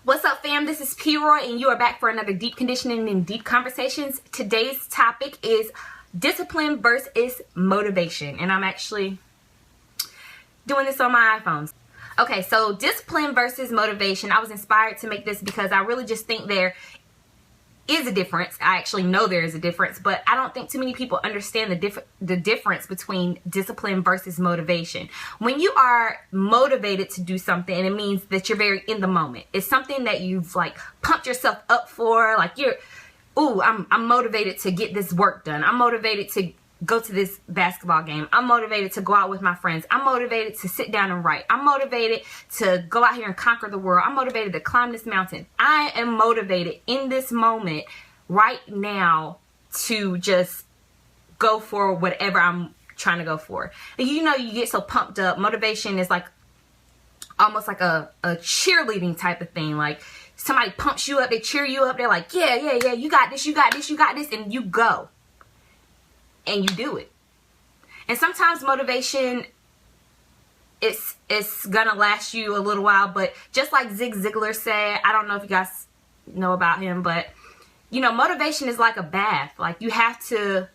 What's up, fam? This is askpRoy, and you are back for another Deep Conditioning and Deep Conversations. Today's topic is discipline versus motivation, and I'm actually doing this on my iPhone. Okay, so discipline versus motivation. I was inspired to make this because I really just think there is a difference. I actually know there is a difference, but I don't think too many people understand the difference between discipline versus motivation. When you are motivated to do something, and it means that you're very in the moment. It's something that you've like pumped yourself up for. Like I'm motivated to get this work done. I'm motivated to go to this basketball game. I'm motivated to go out with my friends. I'm motivated to sit down and write. I'm motivated to go out here and conquer the world. I'm motivated to climb this mountain. I am motivated in this moment right now to just go for whatever I'm trying to go for. And you know, you get so pumped up. Motivation is like almost like a cheerleading type of thing. Like somebody pumps you up, they cheer you up. They're like, yeah, you got this, you got this, you got this, and you go. And you do it. And sometimes motivation, it's gonna last you a little while, but just like Zig Ziglar said, I don't know if you guys know about him, but you know, motivation is like a bath. Like you have to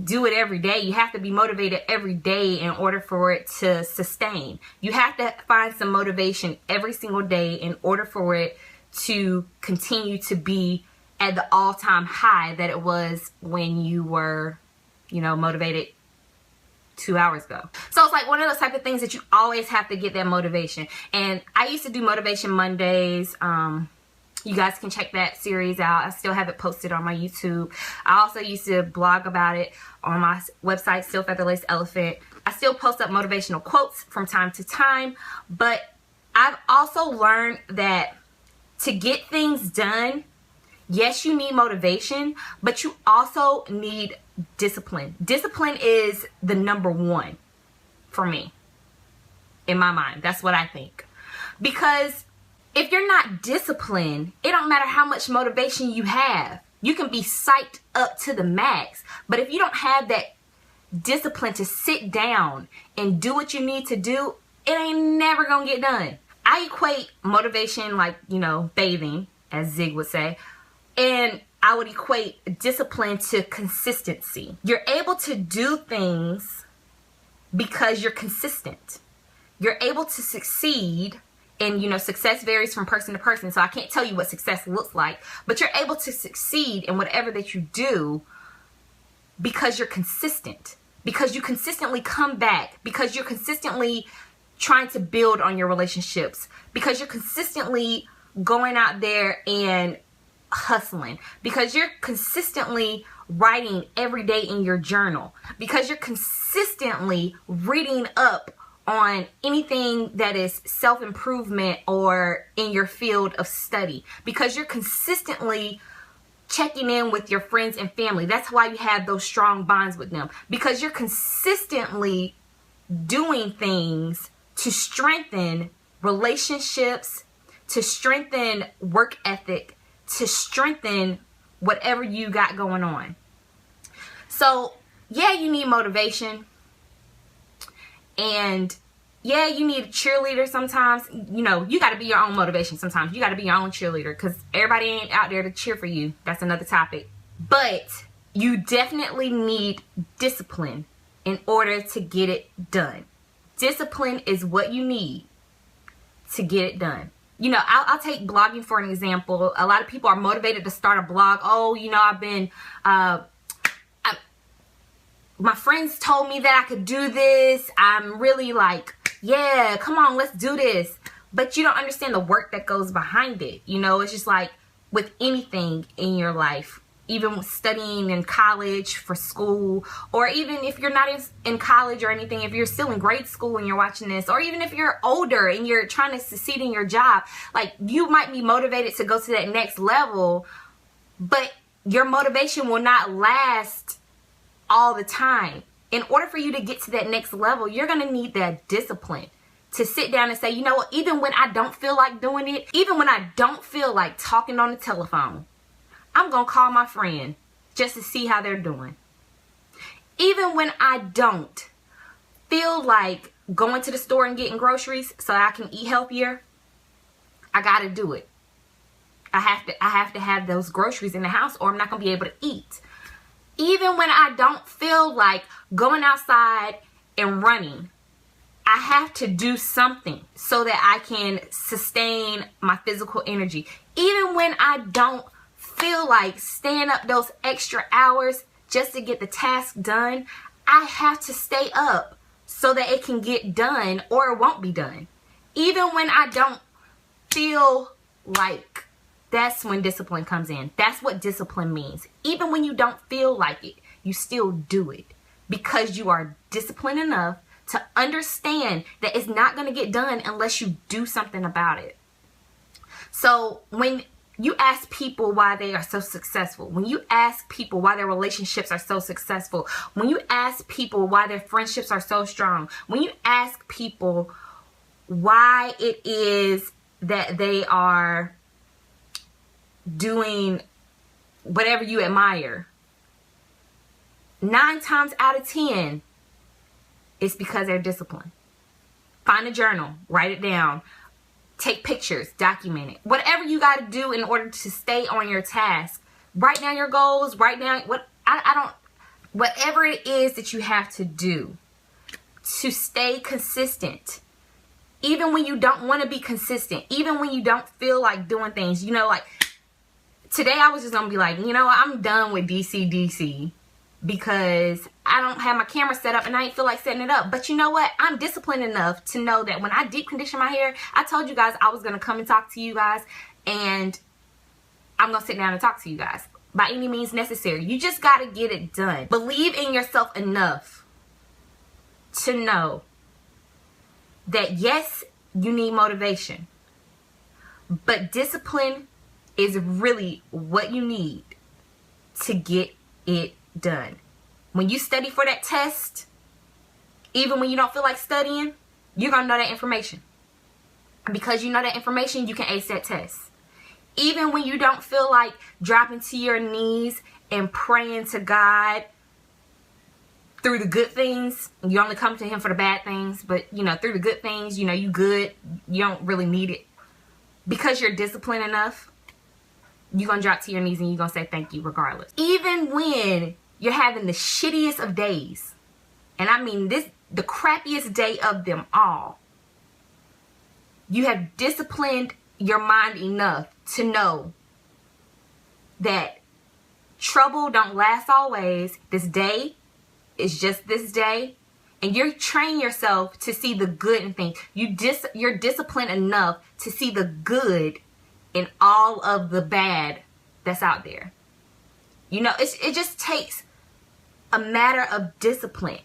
do it every day. You have to be motivated every day in order for it to sustain. You have to find some motivation every single day in order for it to continue to be at the all-time high that it was when you were, you know, motivated 2 hours ago. So it's like one of those type of things that you always have to get that motivation. And I used to do Motivation Mondays. You guys can check that series out. I still have it posted on my YouTube. I also used to blog about it on my website, Still Featherless Elephant. I still post up motivational quotes from time to time. But I've also learned that to get things done, yes, you need motivation, but you also need discipline. Discipline is the number one for me, in my mind. That's what I think. Because if you're not disciplined, it don't matter how much motivation you have. You can be psyched up to the max, but if you don't have that discipline to sit down and do what you need to do, it ain't never gonna get done. I equate motivation like, you know, bathing, as Zig would say. And I would equate discipline to consistency. You're able to do things because you're consistent. You're able to succeed, and you know, success varies from person to person, so I can't tell you what success looks like, but you're able to succeed in whatever that you do because you're consistent, because you consistently come back, because you're consistently trying to build on your relationships, because you're consistently going out there and hustling, because you're consistently writing every day in your journal, because you're consistently reading up on anything that is self-improvement or in your field of study, because you're consistently checking in with your friends and family. That's why you have those strong bonds with them, because you're consistently doing things to strengthen relationships, to strengthen work ethic, to strengthen whatever you got going on. So yeah, you need motivation, and yeah, you need a cheerleader sometimes. You know, you got to be your own motivation sometimes. You got to be your own cheerleader, because everybody ain't out there to cheer for you. That's another topic. But you definitely need discipline in order to get it done. Discipline is what you need to get it done. You know, I'll take blogging for an example. A lot of people are motivated to start a blog. Oh, you know, my friends told me that I could do this. I'm really like, yeah, come on, let's do this. But you don't understand the work that goes behind it. You know, it's just like with anything in your life, even studying in college for school, or even if you're not in college or anything, if you're still in grade school and you're watching this, or even if you're older and you're trying to succeed in your job, like you might be motivated to go to that next level, but your motivation will not last all the time. In order for you to get to that next level, you're going to need that discipline to sit down and say, you know what, even when I don't feel like doing it, even when I don't feel like talking on the telephone, I'm going to call my friend just to see how they're doing. Even when I don't feel like going to the store and getting groceries so I can eat healthier, I gotta do it. I have to have those groceries in the house, or I'm not gonna be able to eat. Even when I don't feel like going outside and running, I have to do something so that I can sustain my physical energy. Even when I don't feel like staying up those extra hours just to get the task done, I have to stay up so that it can get done, or it won't be done. Even when I don't feel like, that's when discipline comes in. That's what discipline means. Even when you don't feel like it, you still do it because you are disciplined enough to understand that it's not going to get done unless you do something about it. So when you ask people why they are so successful, when you ask people why their relationships are so successful, when you ask people why their friendships are so strong, when you ask people why it is that they are doing whatever you admire, 9 times out of 10, it's because they're disciplined. Find a journal, write it down, take pictures, document it. Whatever you got to do in order to stay on your task. Write down your goals, write down whatever it is that you have to do to stay consistent. Even when you don't want to be consistent, even when you don't feel like doing things, you know, like today I was just going to be like, you know, I'm done with DCDC because I don't have my camera set up and I ain't feel like setting it up. But you know what? I'm disciplined enough to know that when I deep condition my hair, I told you guys I was going to come and talk to you guys, and I'm going to sit down and talk to you guys by any means necessary. You just got to get it done. Believe in yourself enough to know that yes, you need motivation, but discipline is really what you need to get it done. When you study for that test, even when you don't feel like studying, you're going to know that information. And because you know that information, you can ace that test. Even when you don't feel like dropping to your knees and praying to God through the good things, you only come to him for the bad things, but you know, through the good things, you know, you good, you don't really need it. Because you're disciplined enough, you're going to drop to your knees and you're going to say thank you regardless. Even when you're having the shittiest of days, and I mean this, the crappiest day of them all, you have disciplined your mind enough to know that trouble don't last always. This day is just this day, and you're training yourself to see the good in things. You're disciplined enough to see the good in all of the bad that's out there. You know, it just takes a matter of discipline.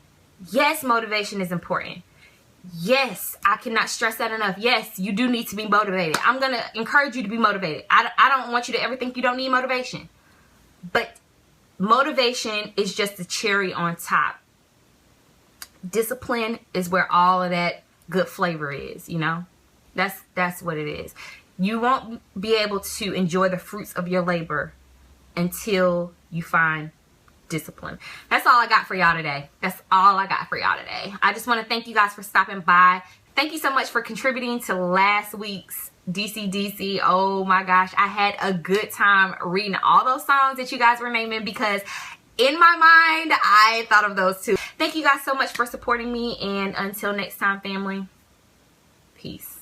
Yes, motivation is important. Yes, I cannot stress that enough. Yes, you do need to be motivated. I'm going to encourage you to be motivated. I don't want you to ever think you don't need motivation. But motivation is just the cherry on top. Discipline is where all of that good flavor is, you know? That's what it is. You won't be able to enjoy the fruits of your labor until you find discipline. That's all I got for y'all today. That's all I got for y'all today. I just want to thank you guys for stopping by. Thank you so much for contributing to last week's DCDC. Oh my gosh, I had a good time reading all those songs that you guys were naming because in my mind, I thought of those too. Thank you guys so much for supporting me, and until next time, family, peace.